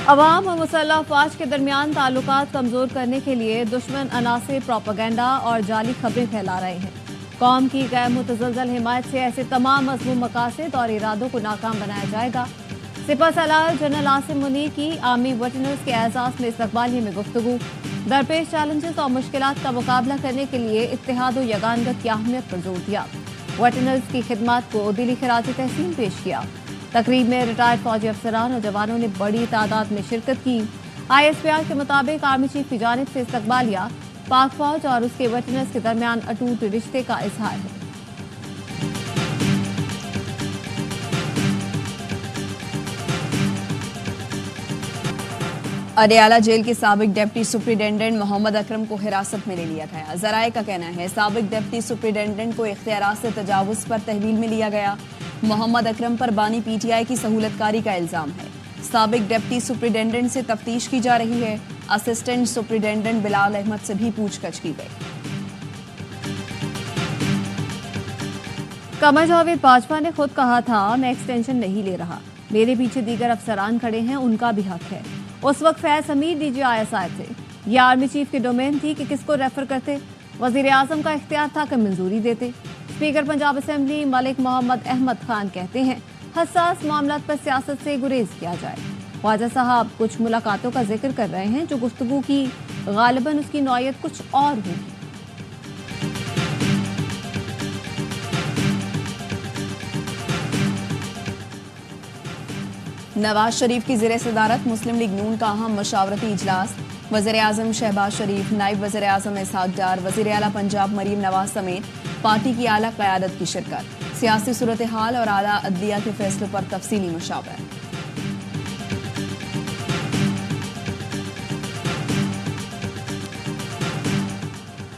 अवाम और मुसल्लह अफवाज के दरमियान ताल्लुकात कमजोर करने के लिए दुश्मन अनासर प्रोपेगेंडा और जाली खबरें फैला रहे हैं। कौम की गैर मुतज़लज़ल हिमायत से ऐसे तमाम मज़मूम मकासद और इरादों को नाकाम बनाया जाएगा। सिपह सलार जनरल आसिम मुनीर की आर्मी वेटरनर्स के एजाज़ में इस्तक़बालिये में गुफ्तगू। दरपेश चैलेंजेस और मुश्किलात का मुकाबला करने के लिए इत्तेहाद और यगानगत की अहमियत पर जोर दिया। वेटरनर्स की खिदमत को दिली खिराज तहसीन पेश किया। तकरीब में रिटायर्ड फौजी अफसरान और जवानों ने बड़ी तादाद में शिरकत की। ISPR के मुताबिक आर्मी चीफ की जानिब से इस्तकबालिया पाक फौज और उसके वेटरनर्स के दरमियान अटूट रिश्ते का इजहार है। अडयाला जेल के साबिक डिप्टी सुप्रिंटेंडेंट मोहम्मद अकरम को हिरासत में ले लिया गया। जराए का कहना है साबिक डिप्टी सुप्रिंटेंडेंट को इख्तियारात से तजावुज पर तहवील में लिया गया। मोहम्मद अकरम पर बानी PTI की सहूलतकारी का इल्जाम है। साबिक डिप्टी सुप्रिंटेंडेंट से तफ्तीश की जा रही है। असिस्टेंट सुप्रिंटेंडेंट बिलाल अहमद से भी पूछताछ की गई। कमर जावेद बाजवा ने खुद कहा था, मैं एक्सटेंशन नहीं ले रहा, मेरे पीछे दीगर अफसरान खड़े हैं, उनका भी हक है। उस वक्त फैज हमीद DGIS आए थे। यह आर्मी चीफ की डोमेन थी कि किसको रेफर करते। वजीर आजम का इख्तियार था कि मंजूरी देते। स्पीकर पंजाब असेंबली मलिक मोहम्मद अहमद खान कहते हैं हसास मामला पर सियासत से गुरेज किया जाए। ख्वाजा साहब कुछ मुलाकातों का जिक्र कर रहे हैं जो गुफ्तगू की गालिबन उसकी नौयत कुछ और होगी। नवाज शरीफ की ज़ेरे सदारत मुस्लिम लीग नून का अहम मशावरती इजलास। वज़ीर आज़म शहबाज शरीफ, नायब वज़ीर आज़म इसहाक डार, वज़ीर आला पंजाब मरीम नवाज समेत पार्टी की आला क़यादत की शिरकत। सियासी सूरत हाल और आला अदलिया के फैसलों पर तफसीली मशावरा।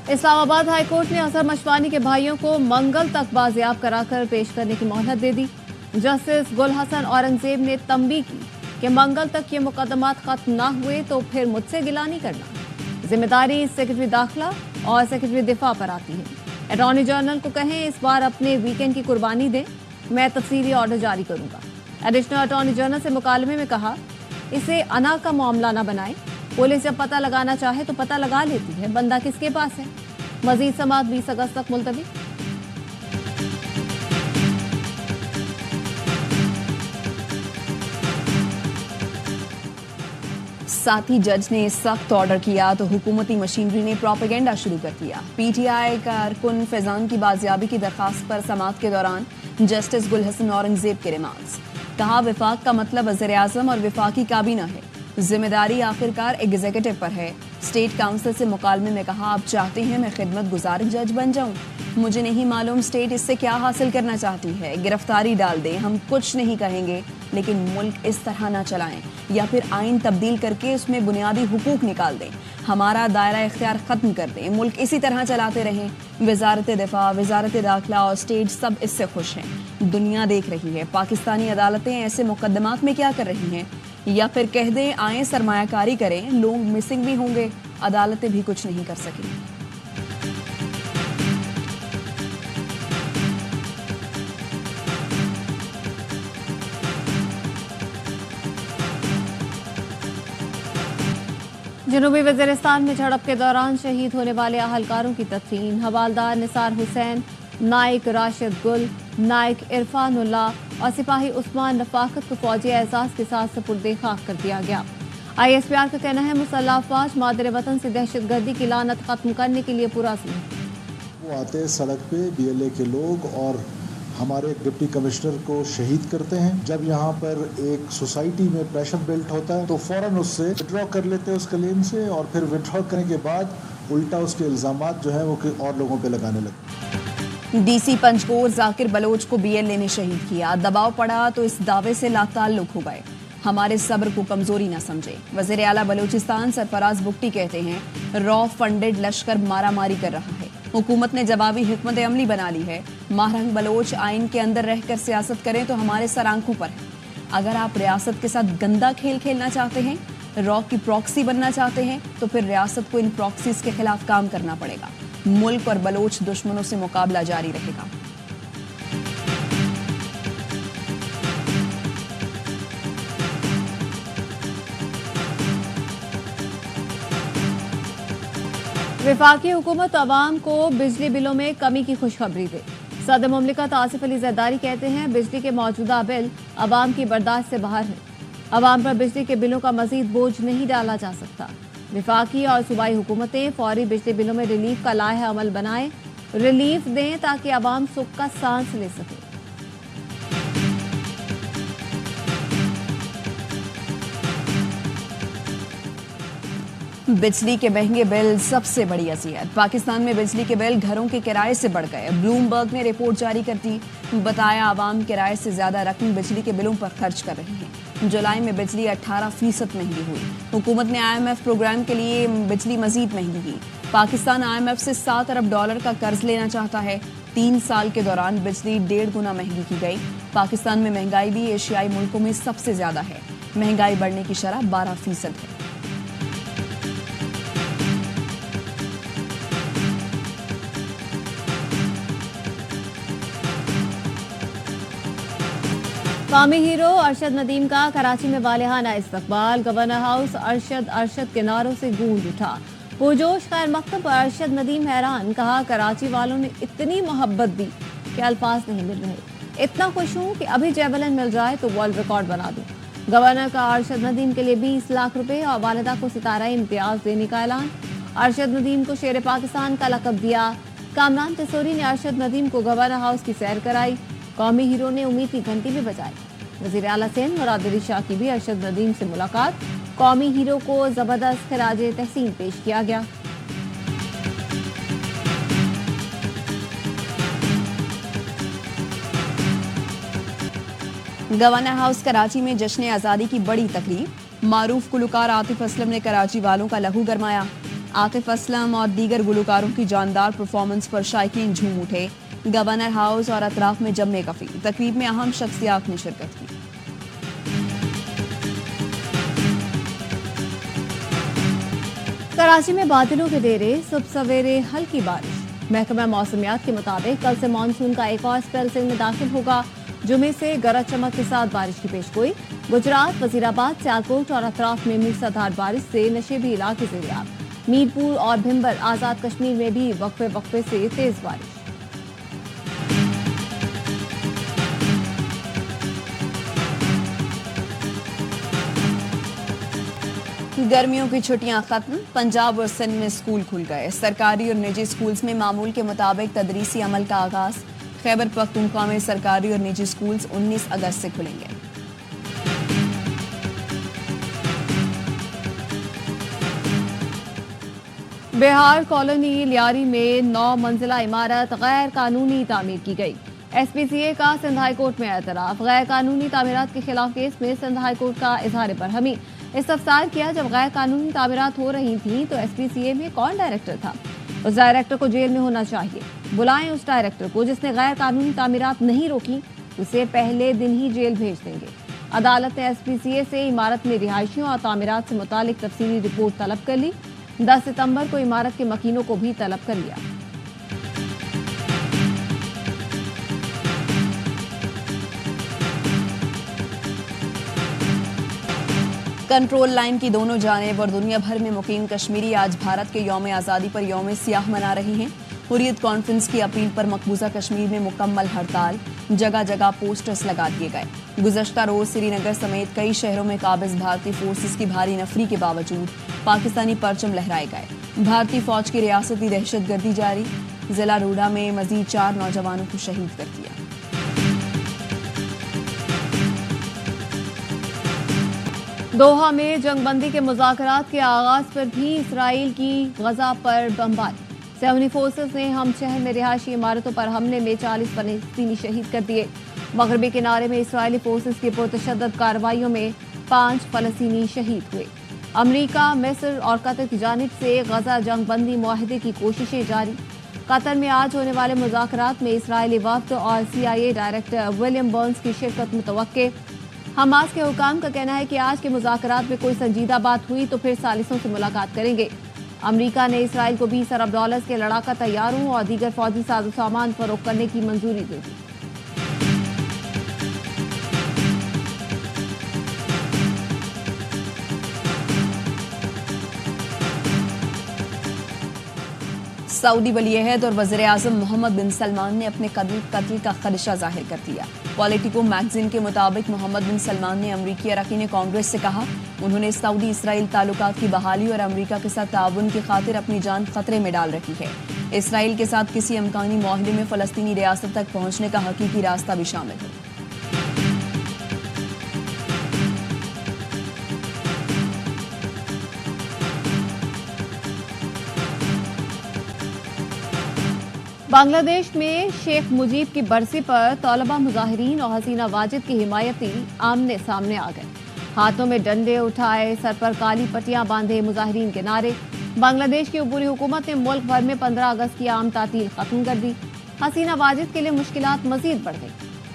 इस्लामाबाद हाई कोर्ट ने अजहर मशवानी के भाइयों को मंगल तक बाजियाब कराकर पेश करने की मोहलत दे दी। जस्टिस गुल हसन औरंगजेब ने तंबीह की कि मंगल तक ये मुकदमात खत्म ना हुए तो फिर मुझसे गिला नहीं करना। जिम्मेदारी सेक्रेटरी दाखिला और सेक्रेटरी दिफा पर आती है। अटॉर्नी जनरल को कहें इस बार अपने वीकेंड की कुर्बानी दें, मैं तफसीली ऑर्डर जारी करूंगा। एडिशनल अटॉर्नी जनरल से मुकालमे में कहा इसे अना का मामला न बनाएं। पुलिस जब पता लगाना चाहे तो पता लगा लेती है, बंदा किसके पास है। मजीद समाअत 20 अगस्त तक मुलतवी। साथ ही जज ने सख्त ऑर्डर किया तो हुकूमती मशीनरी ने प्रोपेगेंडा शुरू कर दिया। PTI कारकुन फैजान की बाजियाबी की दरखास्त पर समाअत के दौरान जस्टिस गुल हसन औरंगजेब के रिमांड्स। कहा विफाक का मतलब वज़ीर आज़म और विफाकी काबीना है, जिम्मेदारी आखिरकार एग्जीक्यूटिव पर है। स्टेट काउंसिल से मुकालमे में कहा आप चाहते हैं मैं खिदमत गुजार जज बन जाऊं, मुझे नहीं मालूम स्टेट इससे क्या हासिल करना चाहती है। गिरफ्तारी डाल दें, हम कुछ नहीं कहेंगे, लेकिन मुल्क इस तरह ना चलाएं या फिर आइन तब्दील करके उसमें बुनियादी हुकूक निकाल दें, हमारा दायरा इख्तियार ख़त्म कर दें, मुल्क इसी तरह चलाते रहें। वजारत दिफा, वजारत दाखिला और स्टेट सब इससे खुश हैं। दुनिया देख रही है पाकिस्तानी अदालतें ऐसे मुकदमात में क्या कर रही हैं। या फिर कह दें आए सरमायाकारी करें, लोग मिसिंग भी होंगे, अदालतें भी कुछ नहीं कर सकेंगी। जनूबी वज़ीरिस्तान में झड़प के दौरान शहीद होने वाले अहलकारों की तदफीन। हवालदार निसार हुसैन, नाइक राशिद गुल, नाइक इरफानुल्लाह और सिपाही उस्मान रफाकत को फौजी एजाज के साथ सुपुर्द खाक कर दिया गया। ISPR का कहना है मुसल्लह अफवाज मादर वतन से दहशतगर्दी की लानत खत्म करने के लिए पुरज़्म है। वो आते सड़क पे BLA के लोग और हमारे डिप्टी कमिश्नर को शहीद करते हैं। जब यहाँ पर एक सोसाइटी में प्रेशर बिल्ट होता है तो फौरन उससे विड्रॉ कर लेते हैं उस क्लेम से, और फिर विड्रॉ करने के बाद उल्टा उसके इल्जामात जो है वो और लोगों पे लगाने लगते। DC पंचकोर जाकिर बलोच को BLA ने शहीद किया। दबाव पड़ा तो इस दावे से लाताल्लुक हो गए, हमारे सब्र को कमजोरी न समझे। वज़ीर आला बलूचिस्तान सरफराज बुगटी कहते हैं रॉ फंडेड लश्कर मारामारी कर रहा है, हुकूमत ने जवाबी हिकमत अमली बना ली है। महरंग बलोच आइन के अंदर रहकर सियासत करें तो हमारे सर आंखों पर है। अगर आप रियासत के साथ गंदा खेल खेलना चाहते हैं, रॉ की प्रॉक्सी बनना चाहते हैं, तो फिर रियासत को इन प्रॉक्सीज के खिलाफ काम करना पड़ेगा। मुल्क और बलोच दुश्मनों से मुकाबला जारी रहेगा। वफाकी हुकूमत अवाम को बिजली बिलों में कमी की खुशखबरी दे। सदर मुमलिकत आसिफ अली जरदारी कहते हैं बिजली के मौजूदा बिल अवाम की बर्दाश्त से बाहर हैं। अवाम पर बिजली के बिलों का मजीद बोझ नहीं डाला जा सकता। वफाकी और सूबाई हुकूमतें फौरी बिजली बिलों में रिलीफ का लाहे अमल बनाएं, रिलीफ दें ताकि अवाम सुख का सांस ले सके। बिजली के महंगे बिल सबसे बड़ी अज़ियत। पाकिस्तान में बिजली के बिल घरों के किराए से बढ़ गए। ब्लूमबर्ग ने रिपोर्ट जारी कर दी, बताया आवाम किराए से ज्यादा रकम बिजली के बिलों पर खर्च कर रही हैं। जुलाई में बिजली 18% महंगी हुई। हुकूमत ने IMF प्रोग्राम के लिए बिजली मजीद महंगी की। पाकिस्तान IMF से $7 अरब का कर्ज लेना चाहता है। 3 साल के दौरान बिजली 1.5 गुना महंगी की गई। पाकिस्तान में महंगाई भी एशियाई मुल्कों में सबसे ज्यादा है। महंगाई बढ़ने की शरह 12% है। कौमी हीरो अरशद नदीम का कराची में वालिहाना इस्तकबाल। गवर्नर हाउस अरशद के नारों से गूंज उठा। पुरजोश खैर मकतब पर अरशद नदीम हैरान, कहा कराची वालों ने इतनी मोहब्बत दी कि अल्फाज नहीं मिल रहे। इतना खुश हूं कि अभी जेवलिन मिल जाए तो वर्ल्ड रिकॉर्ड बना दूं। गवर्नर का अरशद नदीम के लिए 20 लाख रुपए और वालिदा को सितारा इम्तियाज देने का ऐलान। अरशद नदीम को शेर पाकिस्तान का लकब दिया। कामरान तिसोरी ने अरशद नदीम को गवर्नर हाउस की सैर कराई। कौमी हीरो ने उम्मीद की घंटी भी बजाई। वज़ीर आला सिंध मुराद अली शाह की भी अरशद नदीम से मुलाकात। कौमी हीरो को जबरदस्त खिराज तहसीन पेश किया गया। गवर्नर हाउस कराची में जश्न आज़ादी की बड़ी तकरीब। मारूफ गुलकार आतिफ असलम ने कराची वालों का लहू गरमाया। आतिफ असलम और दीगर गुलकारों की जानदार परफॉर्मेंस पर शायकीन झूम उठे। गवर्नर हाउस और अतराफ में जम्मे कफी। तकरीब में अहम शख्सियात ने शिरकत की। कराची में बादलों के डेरे, सुबह सवेरे हल्की बारिश। महकमा मौसमियात के मुताबिक कल से मानसून का एक और स्पेल सिंध में दाखिल होगा। जुमे से गरज चमक के साथ बारिश की पेशगोई। गुजरात, वजीराबाद, सियालकोट और अतराफ में मूसलाधार बारिश से नशेबी इलाके ज़ेरियाब। मीरपुर और भिम्बर, आजाद कश्मीर में भी वक्फे वक्फे से तेज बारिश। गर्मियों की छुट्टियां खत्म। पंजाब और सिंध में स्कूल खुल गए। सरकारी और निजी स्कूल्स में मामूल के मुताबिक तदरीसी अमल का आगाज। खैबर पख्तूनख्वा में सरकारी और निजी स्कूल्स 19 अगस्त से खुलेंगे। बिहार कॉलोनी लियारी में 9 मंजिला इमारत गैर कानूनी तामीर की गई। SPCA का सिंध हाई कोर्ट में एतराफ। गैर कानूनी तामीरात के खिलाफ केस में सिंध हाई कोर्ट का इजहार बरहमी। इस्तफसार किया, जब गैर कानूनी तामीरात हो रही थी तो SPCA में कौन डायरेक्टर था? उस डायरेक्टर को जेल में होना चाहिए। बुलाएं उस डायरेक्टर को जिसने गैर कानूनी तामीरात नहीं रोकी, उसे पहले दिन ही जेल भेज देंगे। अदालत ने SPCA से इमारत में रिहायशियों और तामीरात से मुतालिक तफसीली रिपोर्ट तलब कर ली। 10 सितंबर को इमारत के मकीनों को भी तलब कर लिया। कंट्रोल लाइन की दोनों जानिब और दुनिया भर में मुकीम कश्मीरी आज भारत के यौम आज़ादी पर यौम सियाह मना रही हैं। हुर्रियत कॉन्फ्रेंस की अपील पर मकबूजा कश्मीर में मुकम्मल हड़ताल। जगह जगह पोस्टर्स लगा दिए गए। गुज़श्ता रोज श्रीनगर समेत कई शहरों में काबिज भारतीय फोर्सेस की भारी नफरी के बावजूद पाकिस्तानी परचम लहराए गए। भारतीय फौज की रियासती दहशतगर्दी जारी। जिला रूडा में मजीद 4 नौजवानों को शहीद कर दिया। दोहा में जंगबंदी के मुज़ाकरात के आगाज पर भी इसराइल की गजा पर बमबारी। सेहूनी फोर्सेस ने हम शहर में रिहायशी इमारतों पर हमले में 40 फलस्तीनी शहीद कर दिए। मगरबी किनारे में इसराइली फोर्सेस की पुरतशद्दद कार्रवाइयों में 5 फलस्तीनी शहीद हुए। अमरीका, मिस्र और कतर की जानिब से गजा जंगबंदी मुआहदे की कोशिशें जारी। कतर में आज होने वाले मुज़ाकरात में इसराइली वफ्द और CIA डायरेक्टर विलियम बर्न्स की शिरकत मुतवक्के। हमास के हुकाम का कहना है कि आज के मुज़ाकरात में कोई संजीदा बात हुई तो फिर सालिसों से मुलाकात करेंगे। अमेरिका ने इसराइल को $20 अरब के लड़ाका तैयारों और दीगर फौजी साजो सामान फरोख्त करने की मंजूरी दे दी। सऊदी वली-ए-अहद और वज़ीर-ए-आज़म मोहम्मद बिन सलमान ने अपने कत्ल का खदशा जाहिर कर दिया। पॉलिटिको मैगजीन के मुताबिक मोहम्मद बिन सलमान ने अमरीकी अरकान कांग्रेस से कहा उन्होंने सऊदी इसराइल ताल्लुकात की बहाली और अमरीका के साथ ताउन की खातिर अपनी जान खतरे में डाल रखी है। इसराइल के साथ किसी अमकानी माहले में फ़लस्तीनी रियासत तक पहुंचने का हकीकी रास्ता भी शामिल है। बांग्लादेश में शेख मुजीब की बरसी पर तलबा मुजाहिरीन और हसीना वाजिद की हिमायती आमने सामने आ गए। हाथों में डंडे उठाए, सर पर काली पट्टियां बांधे मुजाहिरीन के नारे। बांग्लादेश की अबूरी हुकूमत ने मुल्क भर में 15 अगस्त की आम तातील खत्म कर दी। हसीना वाजिद के लिए मुश्किलात मजीद बढ़ गई।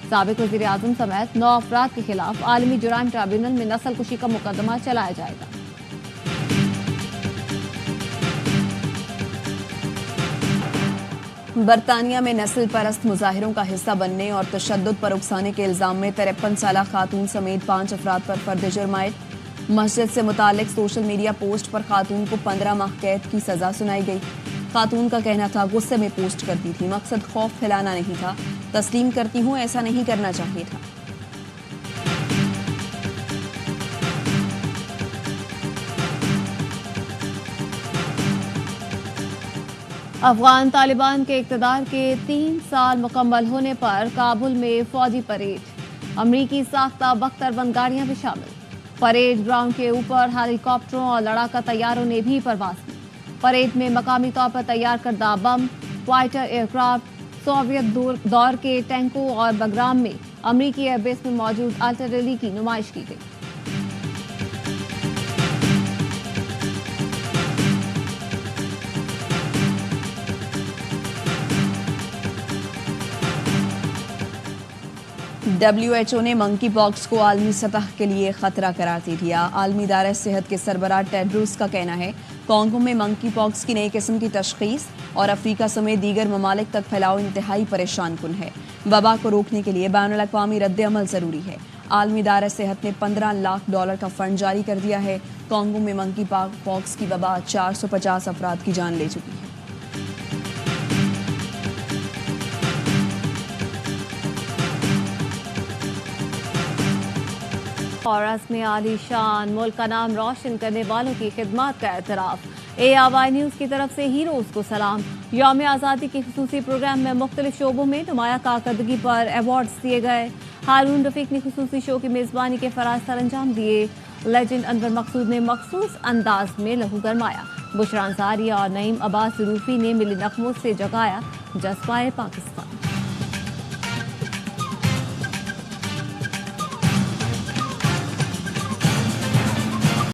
साबिक वज़ीर आज़म समेत 9 अफराद के खिलाफ आलमी जुराइम ट्रिब्यूनल में नस्ल कुशी का मुकदमा चलाया जाएगा। बरतानिया में नस्ल परस्त मुजाहिरों का हिस्सा बनने और तशद्दुद पर उकसाने के इल्जाम में 53 साला खातून समेत 5 अफराद पर फर्द जुर्म आयद। मस्जिद से मुतालिक सोशल मीडिया पोस्ट पर खातून को 15 माह कैद की सजा सुनाई गई। खातून का कहना था गुस्से में पोस्ट करती थी, मकसद खौफ फैलाना नहीं था। तस्लीम करती हूँ ऐसा नहीं करना चाहिए था। अफगान तालिबान के इक़्तिदार के 3 साल मुकम्मल होने पर काबुल में फौजी परेड। अमरीकी साख्ता बख्तरबंद गाड़ियां भी शामिल। परेड ग्राउंड के ऊपर हेलीकॉप्टरों और लड़ाका तैयारों ने भी परवाज की। परेड में मकामी तौर पर तैयार करदा बम, फाइटर एयरक्राफ्ट, सोवियत दौर के टैंकों और बगराम में अमरीकी एयरबेस में मौजूद आर्टिलरी की नुमाइश की गई। WHO ने मंकी पॉक्स को आलमी सतह के लिए खतरा करार दे दिया। आलमी इदारा सेहत के सरबराह टेड्रोस का कहना है कांगो में मंकी पॉक्स की नई किस्म की तशखीस और अफ्रीका समेत दीगर ममालिक तक फैलाव इंतहाई परेशान कुन है। वबा को रोकने के लिए बैनुल-अक़वामी रद्द-ए-अमल जरूरी है। आलमी इदारा सेहत ने $15 लाख का फंड जारी कर दिया है। कांगो में मंकी पॉक्स की वबा 450 अफराद की जान ले चुकी है। और रस्म आलीशान मुल्क का नाम रोशन करने वालों की खिदमत का एतराफ़। ARY न्यूज़ की तरफ से हीरोज़ को सलाम। यौम आज़ादी के खुसूसी प्रोग्राम में मुख्तलिफ शोबों में नुमाया कारकर्दगी पर अवार्ड्स दिए गए। हारून रफ़ीक ने खुसूसी शो की मेज़बानी के फ़राज़ सर अंजाम दिए। लेजेंड अनवर मकसूद ने मखसूस अंदाज में लहू गरमाया। बुशरा अंसारी और नईम अब्बास रूफी ने मिली नगमों से जगाया जज्बाए पाकिस्तान।